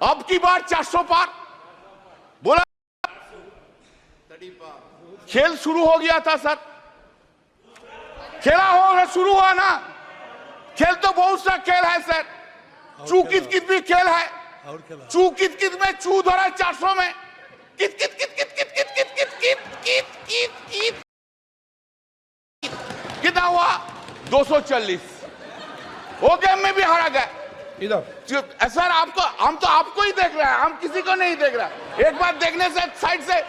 अब की बार 400 पार बोला। खेल शुरू हो गया था सर, खेला हो शुरू हुआ ना। खेल तो बहुत सा खेल है सर, चू कित कित भी खेल है। चू कित कित में चू धरा 400 में कित कित कित कित कित कित कित कित कित कित कित कित कितना हुआ 240। वो गेम में भी हारा गया। इधर सर आपको, हम तो आपको ही देख रहे हैं, हम किसी को नहीं देख रहे। एक बार देखने से साइड से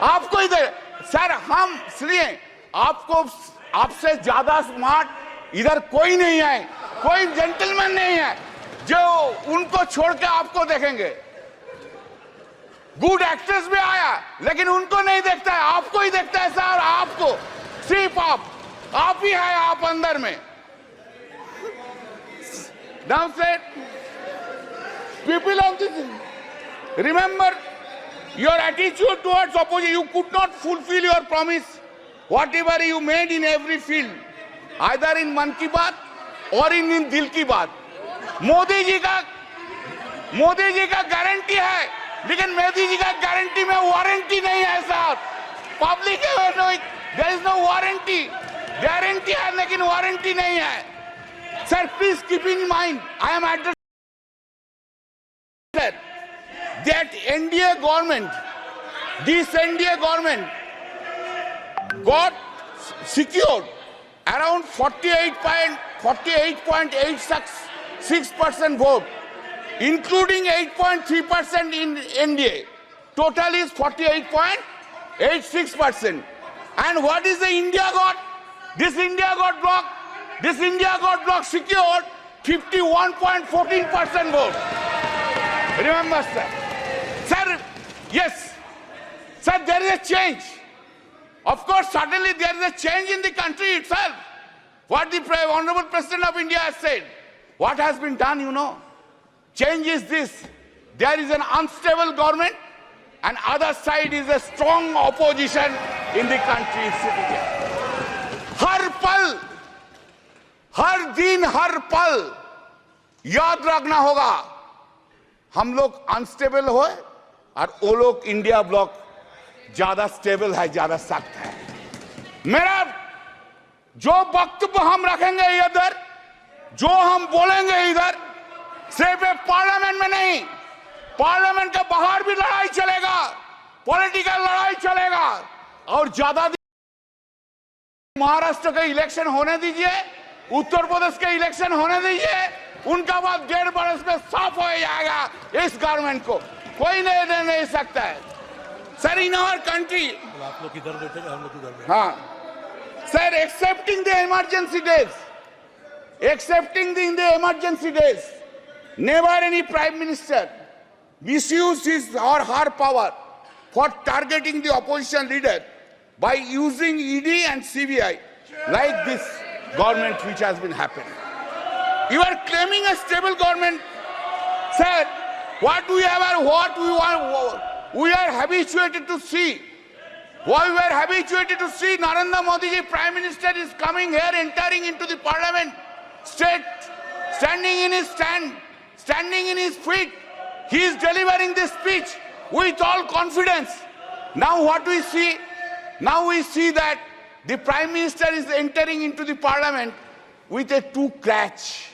आपको ही देख सर। हम इसलिए आपको, आपसे ज्यादा स्मार्ट इधर कोई नहीं है, कोई जेंटलमैन नहीं है जो उनको छोड़ के आपको देखेंगे। गुड एक्ट्रेस भी आया लेकिन उनको नहीं देखता है, आपको ही देखता है सर। आपको सिर्फ आप ही है, आप अंदर में। Now said, people of this, remember your attitude towards opposition. You could not fulfill your promise, whatever you made in every field, either in मन की बात और in दिल की बात। मोदी जी का गारंटी है, लेकिन मोदी जी का गारंटी में वारंटी नहीं है sir. Public there is no warranty, guarantee है लेकिन वारंटी नहीं है। Sir, please keep in mind, I am addressing that NDA government, this NDA government got secured around 48.86% vote, including 8.3% in NDA. Total is 48.86%. And what is the India got? This India got blocked. This India got bloc secured 51.14% vote. Remember, sir. Sir, yes. Sir, there is a change. Of course, suddenly there is a change in the country itself. What the Honorable President of India has said. What has been done, you know. Change is this. There is an unstable government and other side is a strong opposition in the country sitting here. हर पल, हर दिन, हर पल याद रखना होगा, हम लोग unstable हो और वो लोग इंडिया ब्लॉक ज्यादा स्टेबल है, ज्यादा सख्त है। मेरा जो वक्तव्य हम रखेंगे इधर, जो हम बोलेंगे इधर, सिर्फ पार्लियामेंट में नहीं, पार्लियामेंट के बाहर भी लड़ाई चलेगा, पॉलिटिकल लड़ाई चलेगा। और ज्यादा महाराष्ट्र के इलेक्शन होने दीजिए, उत्तर प्रदेश के इलेक्शन होने दीजिए, उनका बाद 1.5 बरस में साफ हो जाएगा इस गवर्नमेंट को, कोई नहीं सकता है सर। इन आवर कंट्री, आप लोग किधर बैठे, हम लोग किधर बैठे। हाँ sir, accepting the emergency days, accepting the emergency days, never any prime minister misused his or her power for targeting the opposition leader by using ED and CBI like this government which has been happening. You are claiming a stable government, sir. What we have or what we want, we are habituated to see. What we are habituated to see, Narendra Modi ji, Prime Minister, is coming here, entering into the Parliament, standing in his stand, standing in his feet. He is delivering this speech with all confidence. Now what we see? Now we see that the Prime Minister is entering into the Parliament with a two crutch.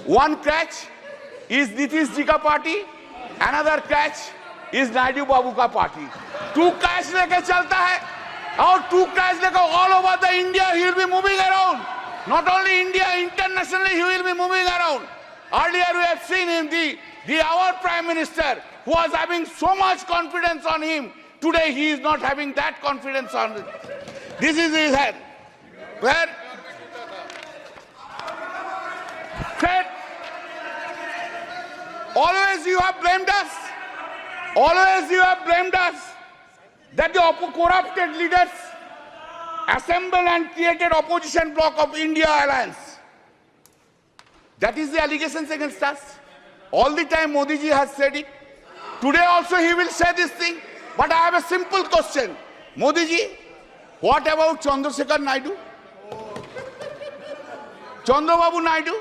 One crutch is Nitish ji ka party, another crutch is Naidu Babu ka party. Two crutch leke chalta hai, और two crutch leke all over the India he will be moving around. Not only India, internationally he will be moving around. Earlier we have seen him, our Prime Minister, who was having so much confidence on him. Today he is not having that confidence on him. This is his head. Where? Said, always you have blamed us. Always you have blamed us that the corrupted leaders assembled and created opposition bloc of India Alliance. That is the allegations against us. All the time Modi ji has said it. Today also he will say this thing. But I have a simple question. Modi ji, what about Chandrasekhar Naidu? Chandrababu Naidu?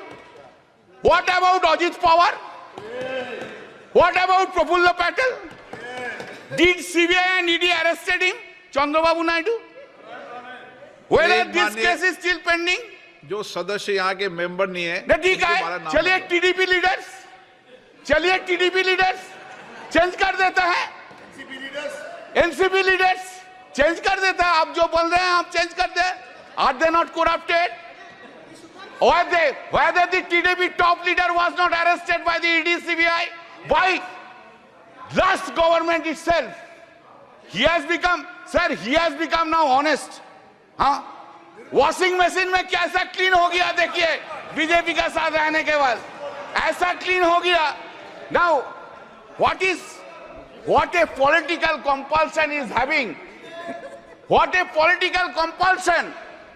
What about Ajit Pawar? What about Prafulla Patel? Did CBI and ED arrested him? Chandrababu Naidu? Whether this case is still pending? जो सदस्य यहाँ के member नहीं है नहीं, ठीक उनके हमारा है, नाम चलिए बताओ। टीडीपी लीडर्स चेंज कर देता है, एनसीपी लीडर्स चेंज कर देता है। आप जो बोल रहे हैं आप चेंज कर दे। Are they not corrupted? Whether the TDP top leader was not arrested by the ED CBI, by last government itself, he has become now honest. हाँ, वॉशिंग मशीन में कैसा क्लीन हो गया देखिए बीजेपी का साथ रहने के बाद, ऐसा क्लीन हो गया। Now what a political compulsion is having, what a political compulsion,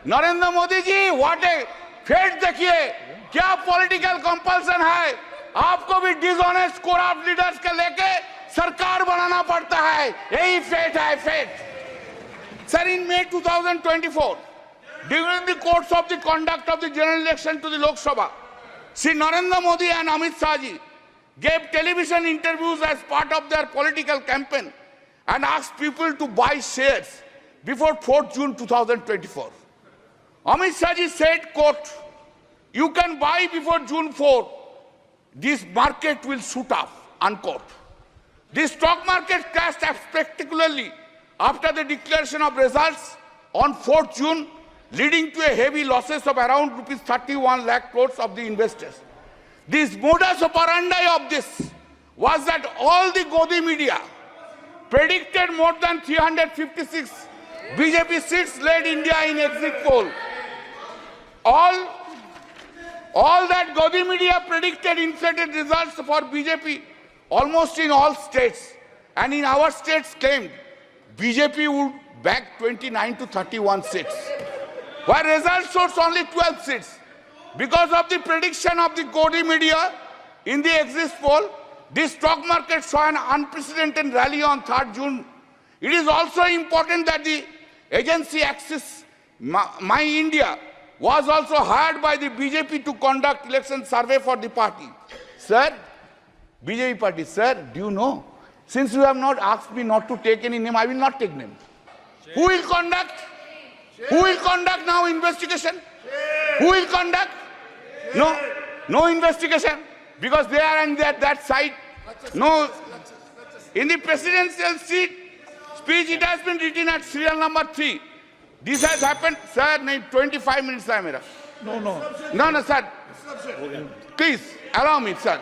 Narendra Modi ji, what a fate देखिए, क्या पॉलिटिकल कंपल्सन है। आपको भी डिसऑनेस्ट करप्ट लीडर्स के लेके सरकार बनाना पड़ता है, यही फेट है, fate. Sir, in May 2024, during the course of the conduct of the general election to the Lok Sabha, Shri Narendra Modi and Amit Shah ji gave television interviews as part of their political campaign and asked people to buy shares before 4th June 2024. Amit Shah ji said, quote, "You can buy before June 4. This market will shoot up," unquote. The stock market crashed spectacularly after the declaration of results on 4th June, leading to a heavy losses of around rupees 31 lakh crores of the investors. This modus operandi of this was that all the Godi media predicted more than 356 BJP seats led India in exit poll. All that Godi media predicted inflated results for BJP almost in all states, and in our states claimed BJP would bag 29 to 31 seats, while results shows only 12 seats. Because of the prediction of the Godi media in the exit poll, the stock market saw an unprecedented rally on 3rd June. It is also important that the agency Axis My India was also hired by the BJP to conduct election survey for the party. Sir, BJP party, sir, do you know? Since you have not asked me not to take any name, I will not take name. Who will conduct? Who will conduct now investigation? Who will conduct? No investigation, because they are on that side. No, in the presidential speech, it has been written at serial number 3. This has happened, sir. 25 minutes है मेरा. No, No, sir. Please allow me, sir.